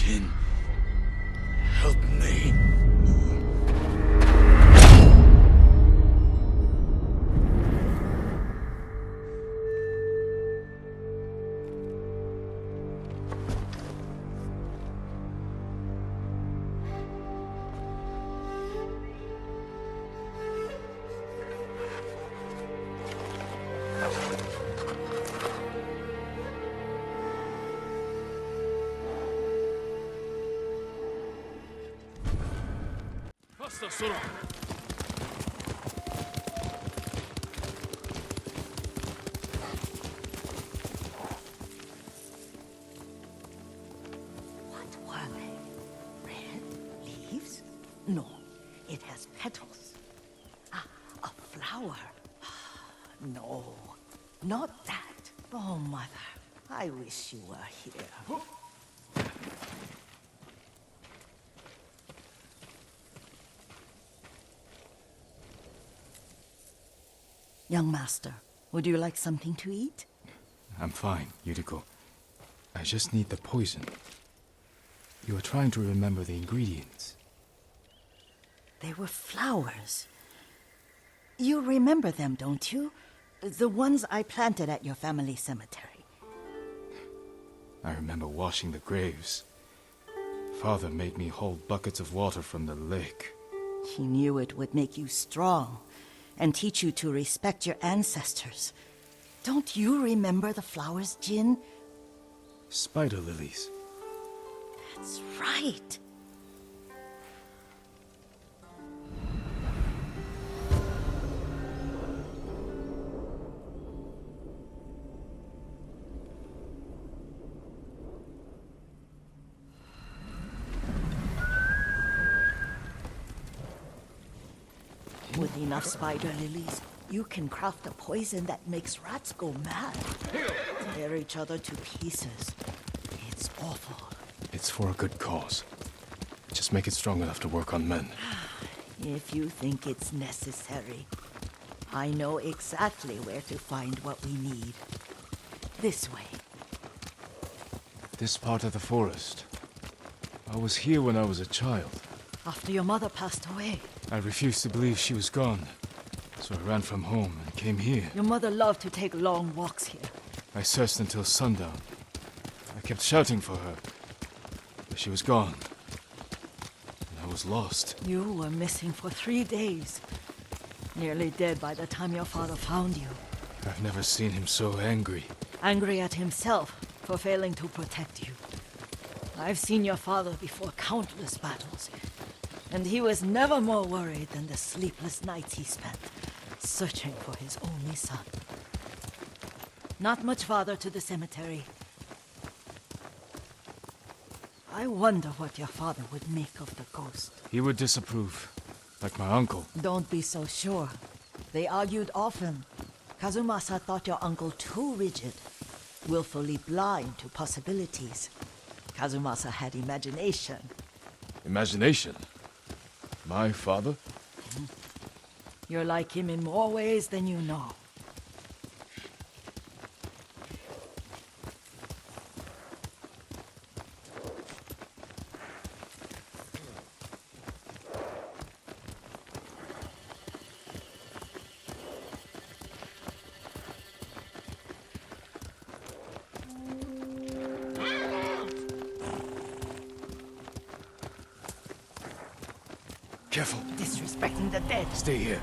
Jin, help me. Faster, Sora. What were they? Red leaves? No, it has petals. Ah, a flower. No, not that. Oh, Mother, I wish you were here. Young master, would you like something to eat? I'm fine, Yuriko. I just need the poison. You were trying to remember the ingredients. They were flowers. You remember them, don't you? The ones I planted at your family cemetery. I remember washing the graves. Father made me hold buckets of water from the lake. He knew it would make you strong and teach you to respect your ancestors. Don't you remember the flowers, Jin? Spider lilies. That's right. With enough spider lilies, you can craft a poison that makes rats go mad. Tear each other to pieces. It's awful. It's for a good cause. Just make it strong enough to work on men. If you think it's necessary, I know exactly where to find what we need. This way. This part of the forest. I was here when I was a child. After your mother passed away. I refused to believe she was gone. So I ran from home and came here. Your mother loved to take long walks here. I searched until sundown. I kept shouting for her. But she was gone. And I was lost. You were missing for 3 days. Nearly dead by the time your father found you. I've never seen him so angry. Angry at himself for failing to protect you. I've seen your father before countless battles. And he was never more worried than the sleepless nights he spent searching for his only son. Not much farther to the cemetery. I wonder what your father would make of the ghost. He would disapprove, like my uncle. Don't be so sure. They argued often. Kazumasa thought your uncle too rigid, willfully blind to possibilities. Kazumasa had imagination. Imagination? My father? You're like him in more ways than you know. Careful. Disrespecting the dead. Stay here.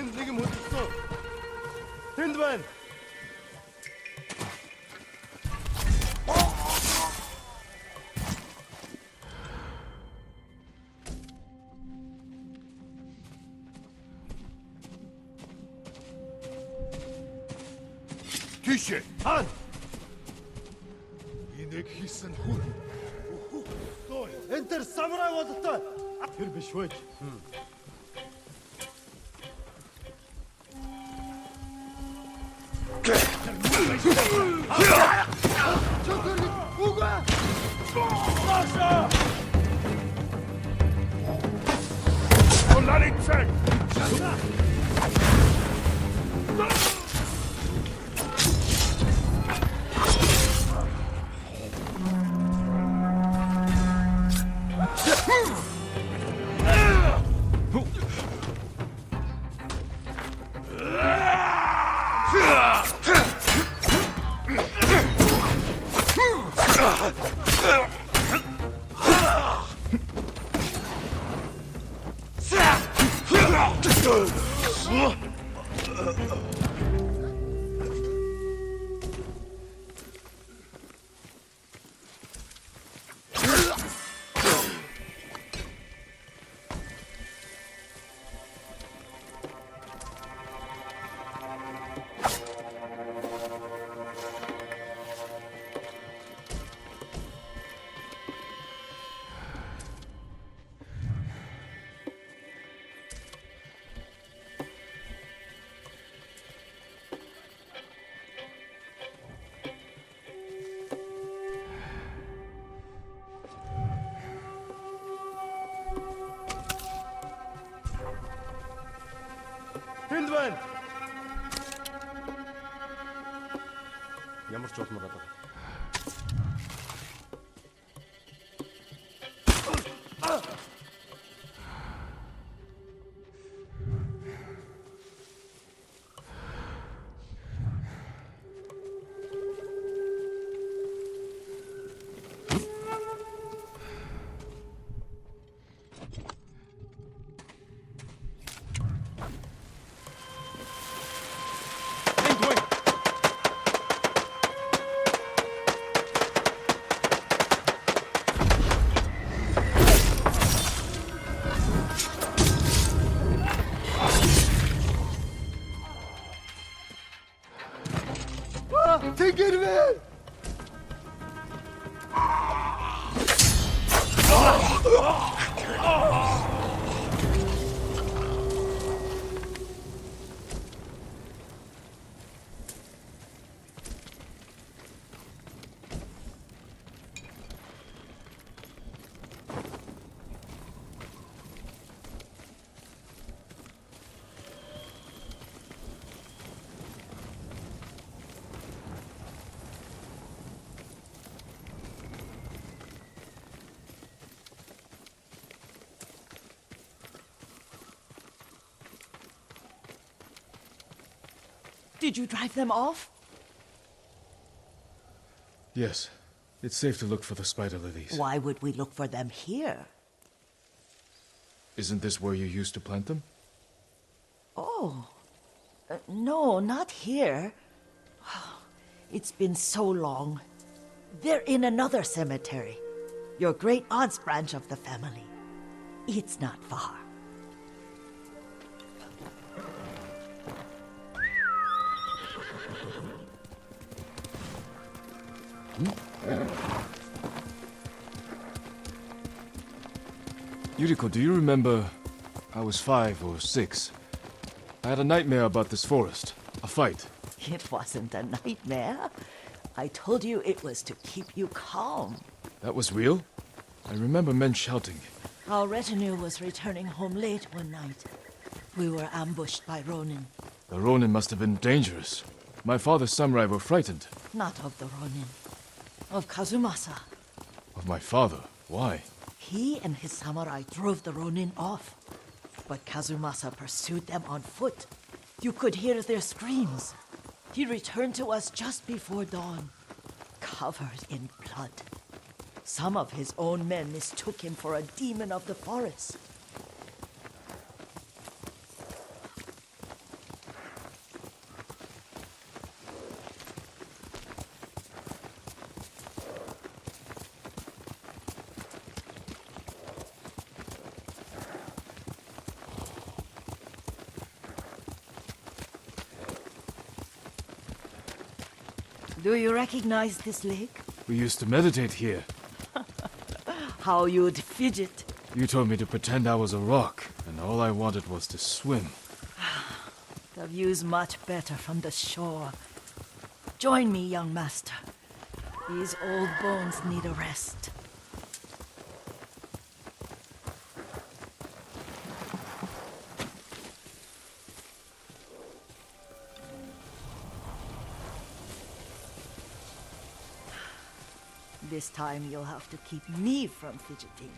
Тэнд нэг юм хөдөлсөн. Тэнд байна. Тийшээ. Хаана? Энийг хийсэн хүн. Энэ тэр самурай бололтой. Тэр биш вэ? Соларицэг. Тэнд байна. Ямар ч улмаар байна. Тэгэрвэ. Did you drive them off? Yes. It's safe to look for the spider lilies. Why would we look for them here? Isn't this where you used to plant them? Oh. No, not here. It's been so long. They're in another cemetery. Your great aunt's branch of the family. It's not far. Yuriko, do you remember? I was 5 or 6. I had a nightmare about this forest. A fight. It wasn't a nightmare. I told you it was to keep you calm. That was real? I remember men shouting. Our retinue was returning home late one night. We were ambushed by Ronin. The Ronin must have been dangerous. My father's samurai were frightened. Not of the Ronin. Of Kazumasa. Of my father? Why? He and his samurai drove the Ronin off. But Kazumasa pursued them on foot. You could hear their screams. He returned to us just before dawn, covered in blood. Some of his own men mistook him for a demon of the forest. Do you recognize this lake? We used to meditate here. How you'd fidget. You told me to pretend I was a rock, and all I wanted was to swim. The view's much better from the shore. Join me, young master. These old bones need a rest. This time you'll have to keep me from fidgeting.